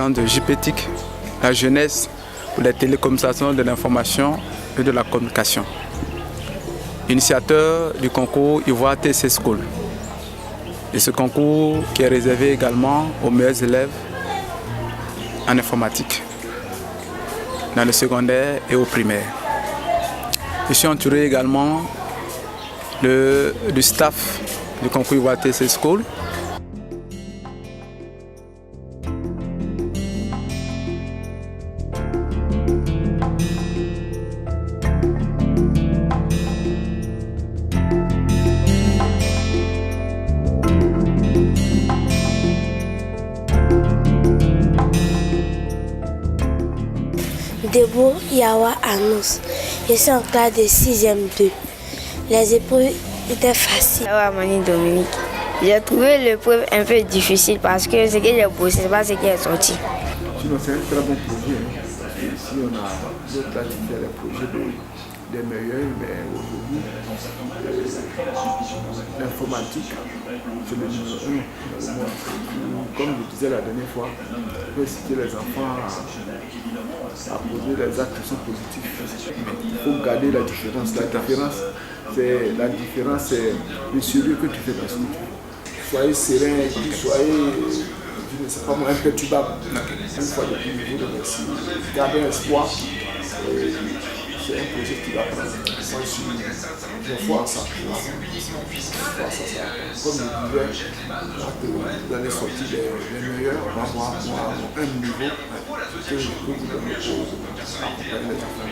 président de JPTIC, la jeunesse pour les télécommunications de l'information et de la communication. Initiateur du concours Ivoire TC School. Et ce concours qui est réservé également aux meilleurs élèves en informatique, dans le secondaire et au primaire. Je suis entouré également du staff du concours Ivoire TC School. Debo Yawa Anous. Je suis en classe de 6e 2. Les épreuves étaient faciles. Mani Dominique. J'ai trouvé l'épreuve un peu difficile parce que ce que j'ai bossé, c'est pas ce qui est sorti. Sinon, c'est un très bon projet. Parce que ici, on a d'autres là qui font les projets des meilleurs, mais aujourd'hui, l'informatique, c'est le numéro 1. Comme je disais la dernière fois, on peut inciter les enfants à poser des actes qui sont positifs. Il faut garder la différence. La différence, c'est le sérieux que tu fais dans ce que tu fais. Soyez serein, soyez, je ne sais pas moi, imperturbable. Une fois de plus, je vous remercie. Gardez espoir. C'est un projet qui va prendre. Moi, je vois ça. Comme je disais, vous allez sortir les meilleurs, on va avoir un niveau que je peux vous donner pour accompagner les enfants.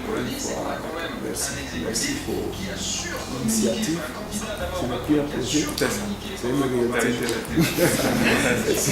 Encore une fois, merci pour l'initiative. Ce n'est plus un projet, c'est une réalité. Merci.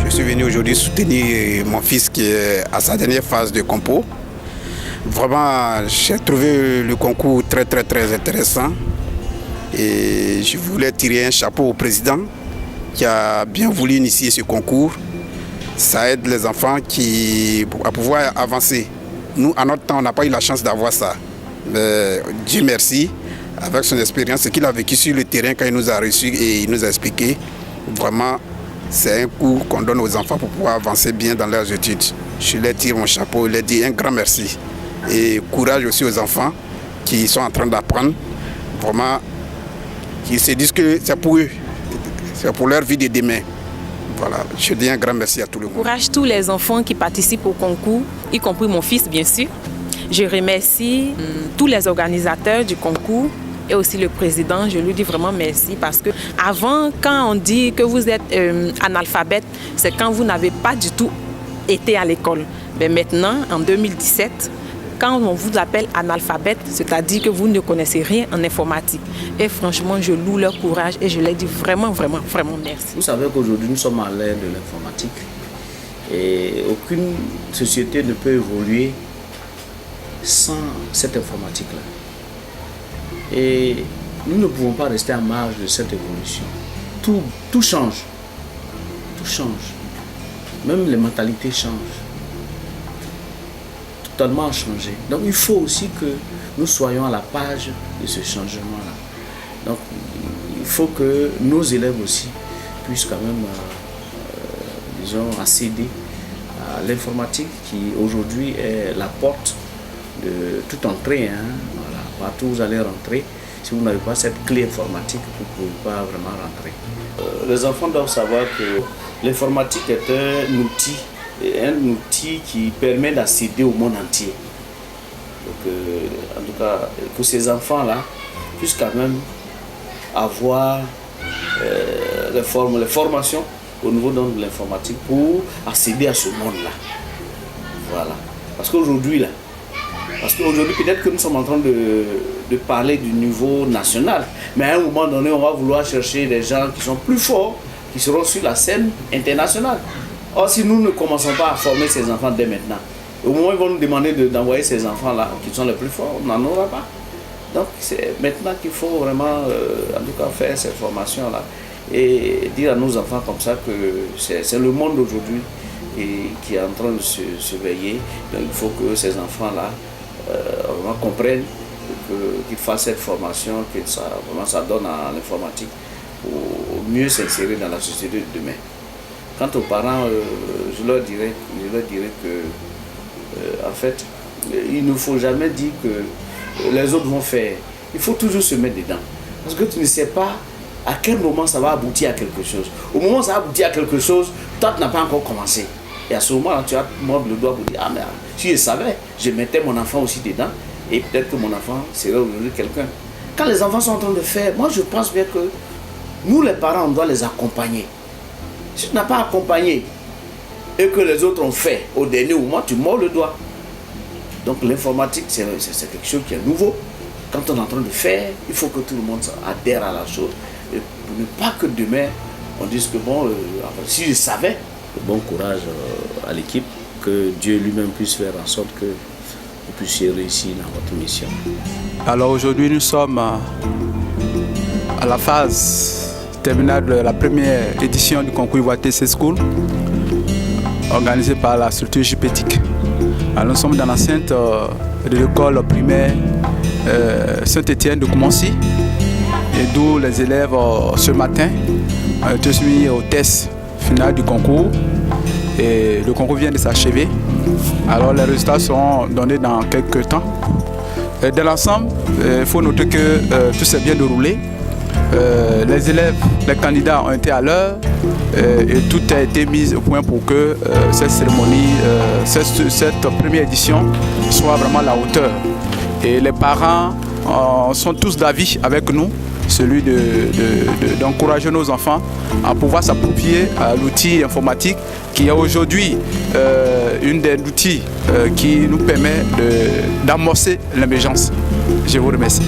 Je suis venu aujourd'hui soutenir mon fils qui est à sa dernière phase de compo. Vraiment, j'ai trouvé le concours très intéressant et je voulais tirer un chapeau au président qui a bien voulu initier ce concours. Ça aide les enfants à pouvoir avancer. Nous, à notre temps, on n'a pas eu la chance d'avoir ça. Mais Dieu merci, avec son expérience, ce qu'il a vécu sur le terrain quand il nous a reçus et il nous a expliqué, vraiment, c'est un cours qu'on donne aux enfants pour pouvoir avancer bien dans leurs études. Je leur tire mon chapeau, je leur dis un grand merci. Et courage aussi aux enfants qui sont en train d'apprendre, vraiment, qui se disent que c'est pour eux, c'est pour leur vie de demain. Voilà, je dis un grand merci à tout le monde. Courage tous les enfants qui participent au concours, y compris mon fils bien sûr. Je remercie tous les organisateurs du concours et aussi le président. Je lui dis vraiment merci parce que avant, quand on dit que vous êtes analphabète, c'est quand vous n'avez pas du tout été à l'école. Mais maintenant, en 2017, quand on vous appelle analphabète, c'est-à-dire que vous ne connaissez rien en informatique. Et franchement, je loue leur courage et je leur dis vraiment merci. Vous savez qu'aujourd'hui, nous sommes à l'ère de l'informatique et aucune société ne peut évoluer sans cette informatique-là. Et nous ne pouvons pas rester en marge de cette évolution. Tout change. Tout change. Même les mentalités changent. Totalement changé. Donc il faut aussi que nous soyons à la page de ce changement-là. Donc il faut que nos élèves aussi puissent quand même, disons, accéder à l'informatique qui aujourd'hui est la porte de toute entrée. Voilà. Partout où vous allez rentrer, si vous n'avez pas cette clé informatique, vous ne pouvez pas vraiment rentrer. Les enfants doivent savoir que l'informatique est un outil qui permet d'accéder au monde entier. Donc, en tout cas, que ces enfants-là puissent quand même avoir les formations au niveau de l'informatique pour accéder à ce monde-là. Voilà. Parce qu'aujourd'hui, peut-être que nous sommes en train de parler du niveau national, mais à un moment donné, on va vouloir chercher des gens qui sont plus forts, qui seront sur la scène internationale. Or, si nous ne commençons pas à former ces enfants dès maintenant, au moment où ils vont nous demander d'envoyer ces enfants-là, qui sont les plus forts, on n'en aura pas. Donc, c'est maintenant qu'il faut vraiment, en tout cas, faire ces formations-là et dire à nos enfants comme ça que c'est le monde d'aujourd'hui qui est en train de se veiller. Donc, il faut que ces enfants-là vraiment comprennent qu'ils fassent cette formation, que ça donne à l'informatique pour mieux s'insérer dans la société de demain. Quant aux parents, je leur dirais que, en fait, il ne faut jamais dire que les autres vont faire. Il faut toujours se mettre dedans. Parce que tu ne sais pas à quel moment ça va aboutir à quelque chose. Au moment où ça va aboutir à quelque chose, toi tu n'as pas encore commencé. Et à ce moment-là, tu vas mordre le doigt pour dire, ah mais si je savais, je mettais mon enfant aussi dedans et peut-être que mon enfant serait aujourd'hui quelqu'un. Quand les enfants sont en train de faire, moi je pense bien que nous les parents, on doit les accompagner. Si tu n'as pas accompagné et que les autres ont fait au dernier moment, tu mords le doigt. Donc l'informatique, c'est quelque chose qui est nouveau. Quand on est en train de faire, il faut que tout le monde adhère à la chose. Et pour ne pas que demain, on dise que bon, si je savais. Bon courage à l'équipe, que Dieu lui-même puisse faire en sorte que vous puissiez réussir dans votre mission. Alors aujourd'hui, nous sommes à la phase terminale de la première édition du concours Ivoire TC School, organisé par la structure JPETIC. Alors, nous sommes dans l'enceinte de l'école primaire Saint-Étienne de Koumansi, et d'où les élèves ce matin ont été soumis au test final du concours. Et le concours vient de s'achever. Alors les résultats seront donnés dans quelques temps. Dans l'ensemble, il faut noter que tout s'est bien déroulé. Les élèves, les candidats ont été à l'heure et tout a été mis au point pour que cette cérémonie, cette première édition soit vraiment à la hauteur. Et les parents sont tous d'avis avec nous, celui d'encourager nos enfants à pouvoir s'approprier l'outil informatique qui est aujourd'hui une des outils qui nous permet d'amorcer l'émergence. Je vous remercie.